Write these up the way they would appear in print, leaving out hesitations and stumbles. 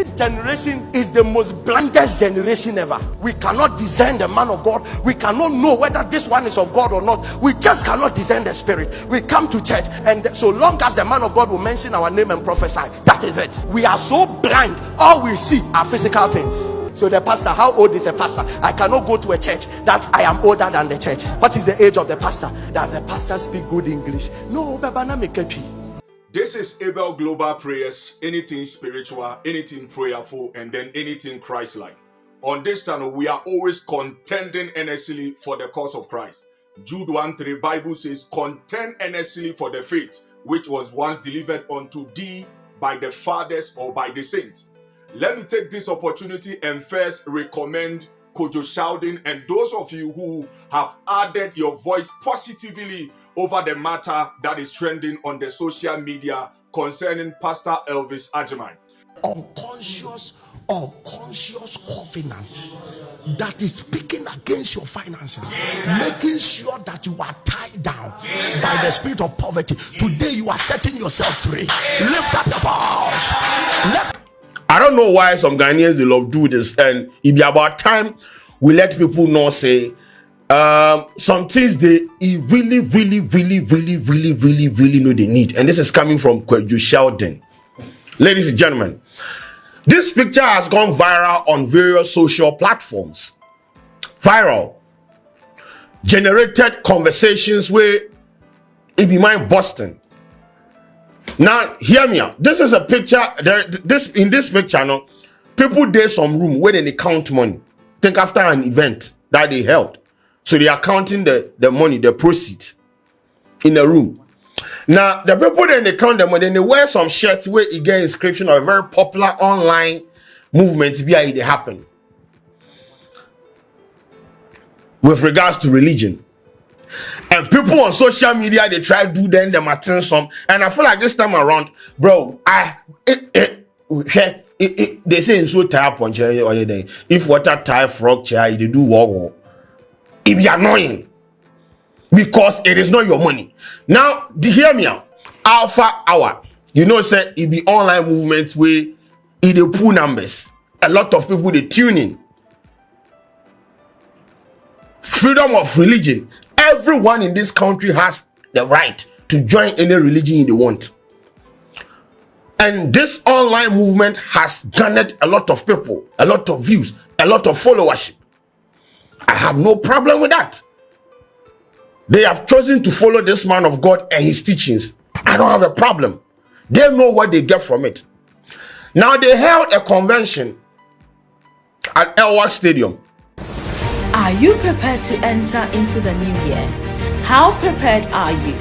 This generation is the most blindest generation ever. We cannot discern the man of God. We cannot know whether this one is of God or not. We just cannot discern the spirit. We come to church, and so long as the man of God will mention our name and prophesy, that is it. We are so blind, all we see are physical things. So the pastor, how old is the pastor? I cannot go to a church that I am older than the church. What is the age of the pastor? Does the pastor speak good English? No, babana mekepi. This is Abel Global Prayers, anything spiritual, anything prayerful, and then anything Christ-like. On this channel, we are always contending earnestly for the cause of Christ. Jude 1:3 Bible says, contend earnestly for the faith which was once delivered unto thee by the fathers or by the saints. Let me take this opportunity and first recommend Kojo Shouting and those of you who have added your voice positively over the matter that is trending on the social media concerning Pastor ELVIS AGYEMANG. Unconscious or conscious covenant that is speaking against your finances, making sure that you are tied down by the spirit of poverty. Today you are setting yourself free. Lift up your voice. I don't know why some Ghanaians they love do this, and it be about time we let people know say some things they really know they need, and this is coming from Kojo Shouting. Ladies and gentlemen, this picture has gone viral on various social platforms. Viral, generated conversations where it be mind busting. Now, hear me out. This is a picture. In this picture, no, people there some room where they count money. Think after an event that they held, so they are counting the money, the proceeds in the room. Now, the people then they count the money, then they wear some shirts where it get inscription of a very popular online movement via it happen with regards to religion. And people on social media, they try to do them some, and I feel like this time around, bro, they say in so type on chair the other day, if water type frog chair, they do war. It be annoying because it is not your money. Now, hear me out. Alpha Hour, you know, say it be online movement where it dey pull numbers. A lot of people they tune in. Freedom of religion. Everyone in this country has the right to join any religion they want. And this online movement has garnered a lot of people, a lot of views, a lot of followership. I have no problem with that. They have chosen to follow this man of God and his teachings. I don't have a problem. They know what they get from it. Now they held a convention at ELVIS Stadium. Are you prepared to enter into the new year? How prepared are you?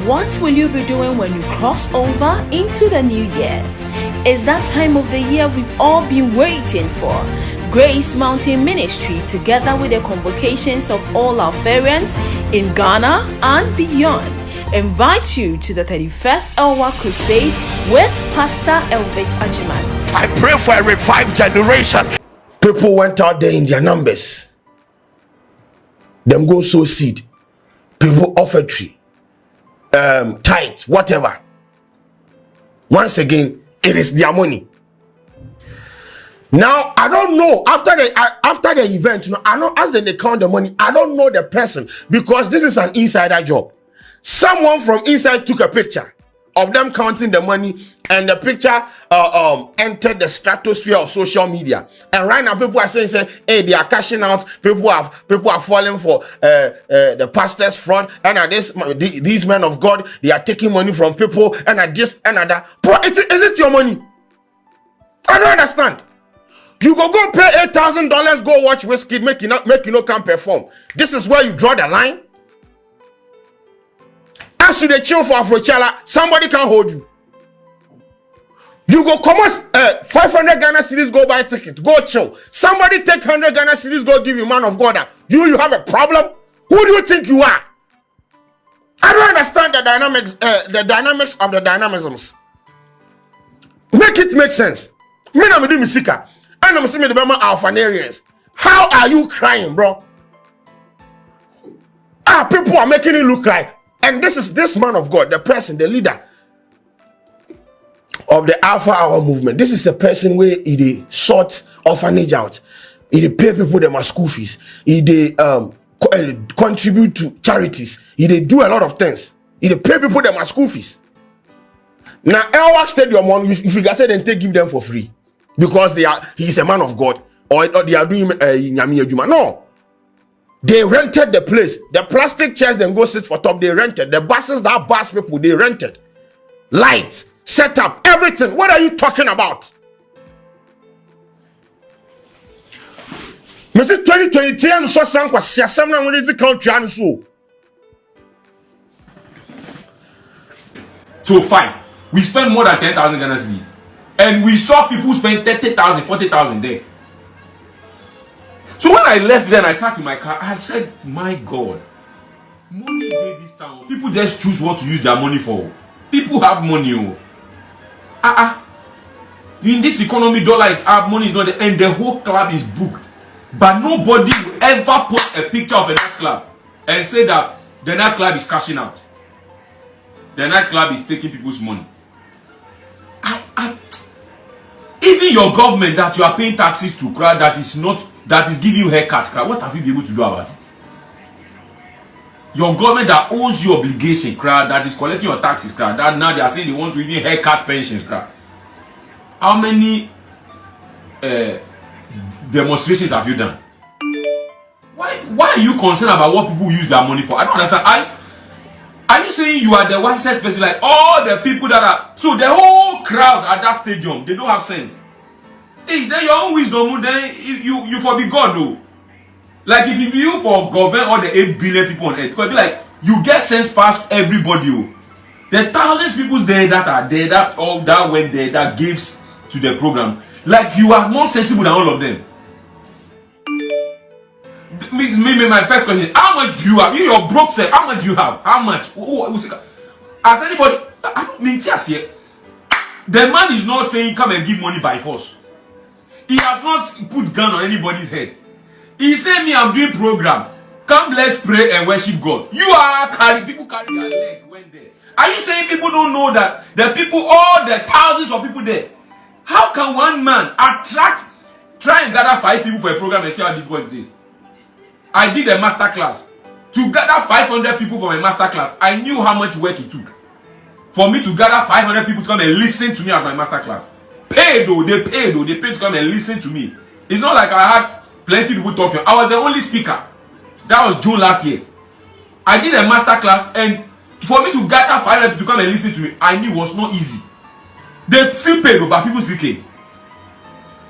What will you be doing when you cross over into the new year? It's that time of the year we've all been waiting for. Grace Mountain Ministry, together with the convocations of all our variants in Ghana and beyond, invite you to the 31st ELVIS Crusade with Pastor ELVIS AGYEMANG. I pray for a revived generation. People went out there in their numbers. Them go sow seed. People offer tree, tithe, whatever. Once again, it is their money. Now I don't know after the event. You know, I know as they count the money. I don't know the person because this is an insider job. Someone from inside took a picture of them counting the money, and the picture entered the stratosphere of social media. And right now, people are saying, "Hey, they are cashing out. People are falling for the pastor's fraud, and these men of God, they are taking money from people, and at this and at that. Bro, is it your money? I don't understand. You go pay $8,000, go watch Whiskey, make you not can perform. This is where you draw the line. As to the chill for Afrochala, somebody can hold you. You go come 500 Ghana cedis, go buy ticket, go chill. Somebody take 100 Ghana cedis, go give you man of God. You have a problem? Who do you think you are? I don't understand the dynamics of the dynamisms. Make it make sense. Me na me do misika. And I'm seeing the Bama Alphanarians. How are you crying, bro? People are making it look like, and this is this man of God, the person, the leader. of the Alpha Hour movement. This is the person where he sort orphanage out. He pay people them school fees. He contribute to charities. He do a lot of things. He pay people them school fees. Now, Elwak Stadium one, if you guys say then give them for free because he's a man of God or they are doing Nyami Ejuma. No, they rented the place. The plastic chairs then go sit for top. They rented the buses that bus people. They rented lights, set up everything. What are you talking about? Mr. 2023 and so some was some when is the country and so fine. We spent more than 10,000 Ghana cedis. And we saw people spend 30,000, 40,000 there. So when I left there and I sat in my car, I said, my God, money in this town. People just choose what to use their money for. People have money. In this economy, dollars have money is not the end. The whole club is booked. But nobody will ever post a picture of a nightclub and say that the nightclub is cashing out. The nightclub is taking people's money. Even your government that you are paying taxes to, that is giving you haircuts, what have you been able to do about it? Your government that owes you obligation, that is collecting your taxes, that now they are saying they want to even haircut pensions, How many demonstrations have you done? Why are you concerned about what people use their money for? I don't understand. Are you saying you are the wisest person, like all the people that are so the whole crowd at that stadium, they don't have sense? Hey, then your own wisdom, then you for be God though. Like if you for govern all the 8 billion people on earth, because like you get sense past everybody. The thousands of people there that are there that all that went there that gives to the program. Like you are more sensible than all of them. My first question is, how much do you have? You're broke, sir. How much do you have? How much? As anybody, I don't mean here. The man is not saying come and give money by force. He has not put gun on anybody's head. He said me, I'm doing program. Come, let's pray and worship God. You are people carry their leg when there. Are you saying people don't know that the people, all the thousands of people there? How can one man try and gather 5 people for a program and see how difficult it is? I did a master class. To gather 500 people for my master class, I knew how much work it took. For me to gather 500 people to come and listen to me at my master class. They paid to come and listen to me. It's not like I had plenty of people talking. I was the only speaker. That was June last year. I did a master class, and for me to gather 500 people to come and listen to me, I knew it was not easy. They still paid, but people still came.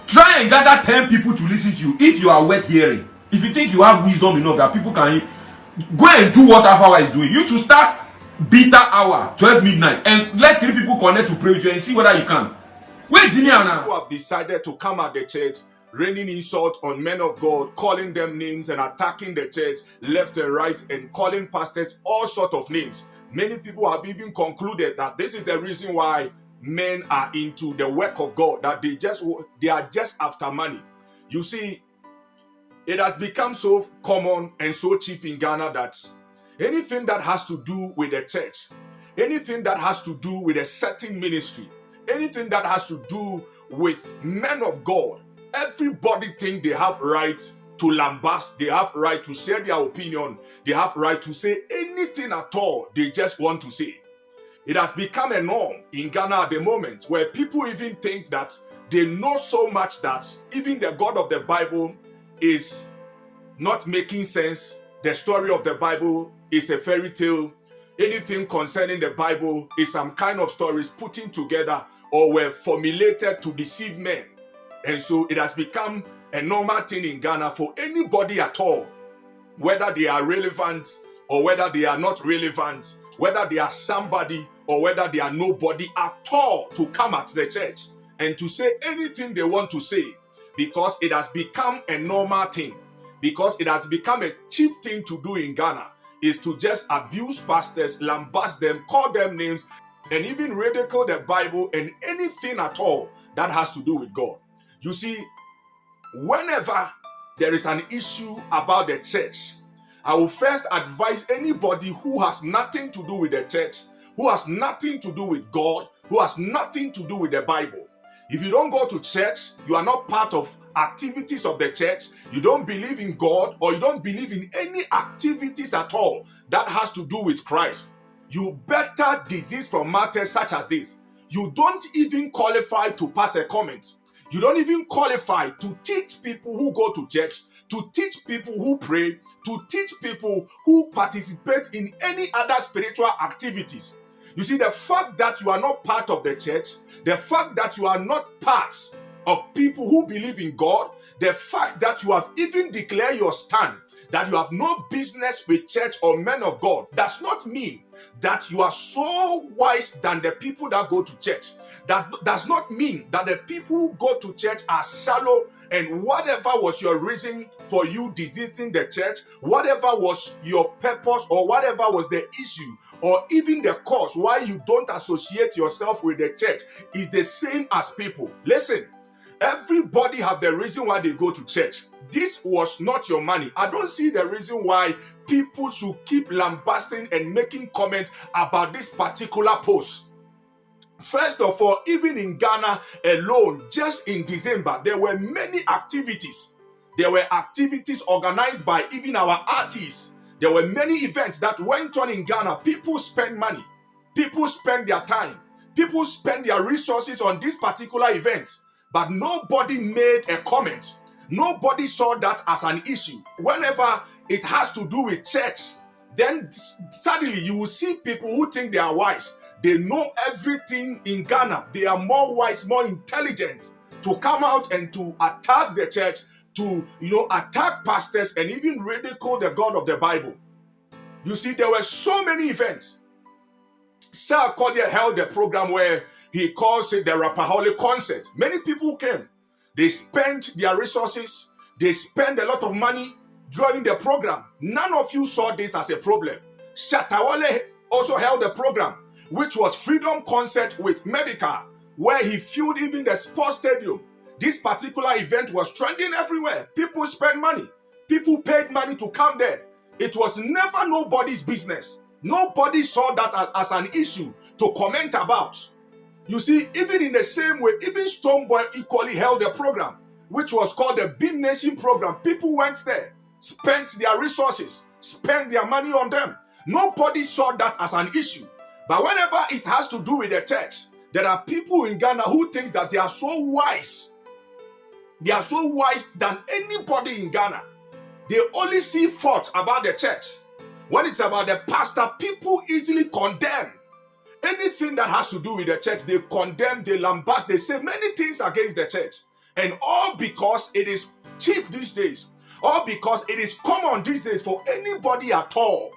Try and gather 10 people to listen to you if you are worth hearing. If you think you have wisdom enough that people can go and do what Alpha Hour is doing. You to start beta hour 12 midnight and let 3 people connect to pray with you and see whether you can. Wait, Jimmy, now. People have decided to come at the church, raining insult on men of God, calling them names and attacking the church left and right, and calling pastors all sorts of names. Many people have even concluded that this is the reason why men are into the work of God, that they are just after money. You see, it has become so common and so cheap in Ghana that anything that has to do with the church, anything that has to do with a certain ministry, anything that has to do with men of God, everybody think they have right to lambast, they have right to share their opinion, they have right to say anything at all they just want to say. It has become a norm in Ghana at the moment where people even think that they know so much that even the God of the Bible is not making sense. The story of the Bible is a fairy tale. Anything concerning the Bible is some kind of stories putting together or were formulated to deceive men. And so it has become a normal thing in Ghana for anybody at all, whether they are relevant or whether they are not relevant, whether they are somebody or whether they are nobody at all, to come at the church and to say anything they want to say, because it has become a normal thing, because it has become a cheap thing to do in Ghana, is to just abuse pastors, lambast them, call them names, and even ridicule the Bible and anything at all that has to do with God. You see, whenever there is an issue about the church, I will first advise anybody who has nothing to do with the church, who has nothing to do with God, who has nothing to do with the Bible. If you don't go to church, you are not part of activities of the church, you don't believe in God, or you don't believe in any activities at all that has to do with Christ, you better desist from matters such as this. You don't even qualify to pass a comment. You don't even qualify to teach people who go to church, to teach people who pray, to teach people who participate in any other spiritual activities. You see, the fact that you are not part of the church, the fact that you are not part of people who believe in God, the fact that you have even declared your stand, that you have no business with church or men of God, does not mean that you are so wise than the people that go to church. That does not mean that the people who go to church are shallow, and whatever was your reason for you desisting the church, whatever was your purpose, or whatever was the issue, or even the cause why you don't associate yourself with the church, is the same as people. Listen, everybody have the reason why they go to church. This was not your money. I don't see the reason why people should keep lambasting and making comments about this particular post. First of all, even in Ghana alone, just in December, there were many activities. There were activities organized by even our artists. There were many events that went on in Ghana. People spend money. People spend their time. People spend their resources on this particular event. But nobody made a comment. Nobody saw that as an issue. Whenever it has to do with church, then suddenly you will see people who think they are wise. They know everything in Ghana. They are more wise, more intelligent to come out and to attack the church, to attack pastors and even ridicule the God of the Bible. You see, there were so many events. Sir Cordier held a program where he calls it the Rapaholic concert. Many people came. They spent their resources. They spent a lot of money during the program. None of you saw this as a problem. Shatawale also held a program, which was Freedom Concert with Medica, where he filled even the sports stadium. This particular event was trending everywhere. People spent money. People paid money to come there. It was never nobody's business. Nobody saw that as an issue to comment about. You see, even in the same way, even Stoneboy equally held a program, which was called the Beam Nation program. People went there, spent their resources, spent their money on them. Nobody saw that as an issue. But whenever it has to do with the church, there are people in Ghana who think that they are so wise. They are so wise than anybody in Ghana. They only see fault about the church. When it's about the pastor, people easily condemn. Anything that has to do with the church, they condemn, they lambast, they say many things against the church. And all because it is cheap these days. All because it is common these days for anybody at all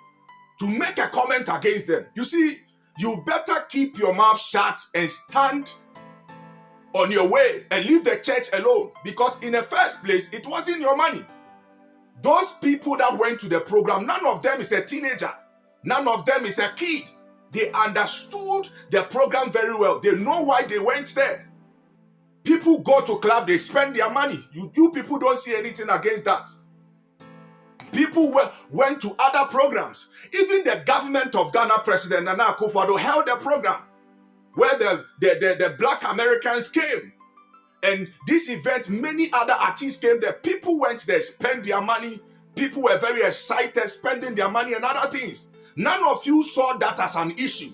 to make a comment against them. You see, you better keep your mouth shut and stand on your way and leave the church alone, because in the first place, it wasn't your money. Those people that went to the program, none of them is a teenager. None of them is a kid. They understood the program very well. They know why they went there. People go to club, they spend their money. You people don't see anything against that. People went to other programs. Even the government of Ghana, President Nana Akufo-Addo, held a program where the Black Americans came. And this event, many other artists came there. People went there, spent their money. People were very excited, spending their money and other things. None of you saw that as an issue.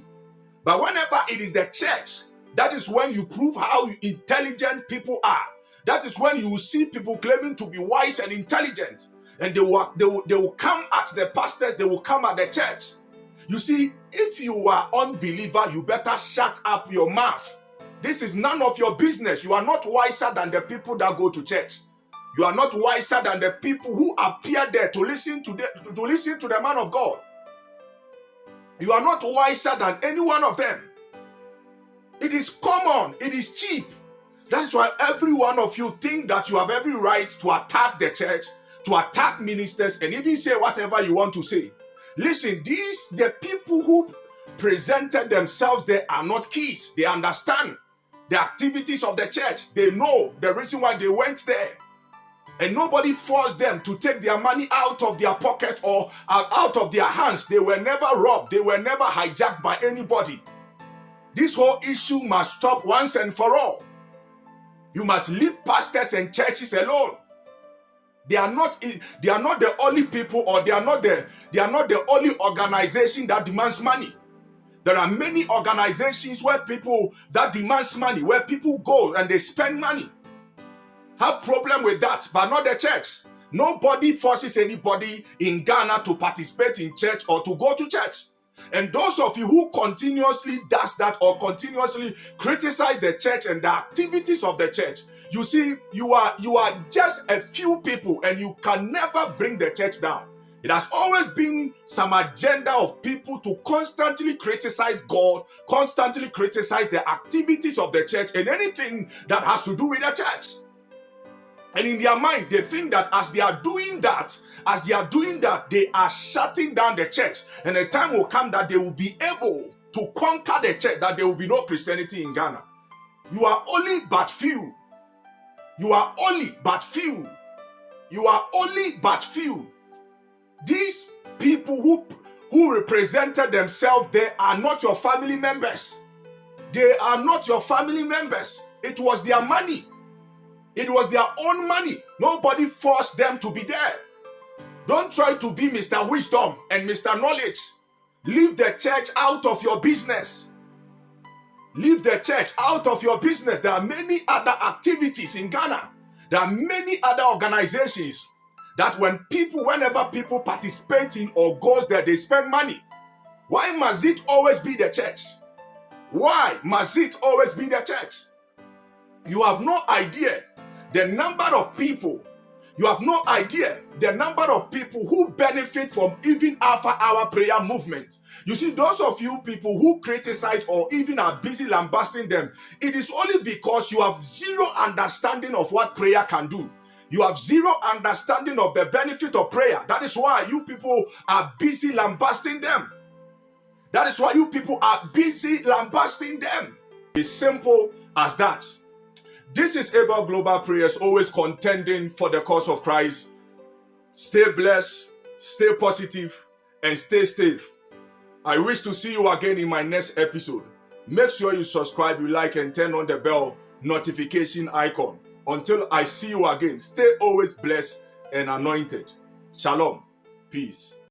But whenever it is the church, that is when you prove how intelligent people are. That is when you will see people claiming to be wise and intelligent. And they will come at the pastors, they will come at the church. You see, if you are unbeliever, you better shut up your mouth. This is none of your business. You are not wiser than the people that go to church. You are not wiser than the people who appear there to listen to the man of God. You are not wiser than any one of them. It is common. It is cheap. That's why every one of you think that you have every right to attack the church, to attack ministers, and even say whatever you want to say. Listen, the people who presented themselves there are not kids. They understand the activities of the church. They know the reason why they went there. And nobody forced them to take their money out of their pocket or out of their hands. They were never robbed. They were never hijacked by anybody. This whole issue must stop once and for all. You must leave pastors and churches alone. They are not the only people, or they are not the only organization that demands money. There are many organizations where people that demands money, where people go and they spend money. Have problem with that, but not the church. Nobody forces anybody in Ghana to participate in church or to go to church. And those of you who continuously does that or continuously criticize the church and the activities of the church, you see, you are just a few people, and you can never bring the church down. It has always been some agenda of people to constantly criticize God, constantly criticize the activities of the church and anything that has to do with the church. And in their mind, they think that as they are doing that, they are shutting down the church. And a time will come that they will be able to conquer the church, that there will be no Christianity in Ghana. You are only but few. You are only but few. You are only but few. These people who represented themselves, they are not your family members. They are not your family members. It was their money. It was their own money. Nobody forced them to be there. Don't try to be Mr. Wisdom and Mr. Knowledge. Leave the church out of your business. Leave the church out of your business. There are many other activities in Ghana. There are many other organizations that whenever people participate in or goes there, they spend money. Why must it always be the church? Why must it always be the church? You have no idea the number of people. You have no idea the number of people who benefit from even Alpha Hour prayer movement. You see, those of you people who criticize or even are busy lambasting them, it is only because you have zero understanding of what prayer can do. You have zero understanding of the benefit of prayer. That is why you people are busy lambasting them. That is why you people are busy lambasting them. It's simple as that. This is Abel Global Prayers, always contending for the cause of Christ. Stay blessed, stay positive, and stay safe. I wish to see you again in my next episode. Make sure you subscribe, you like, and turn on the bell notification icon. Until I see you again, stay always blessed and anointed. Shalom. Peace.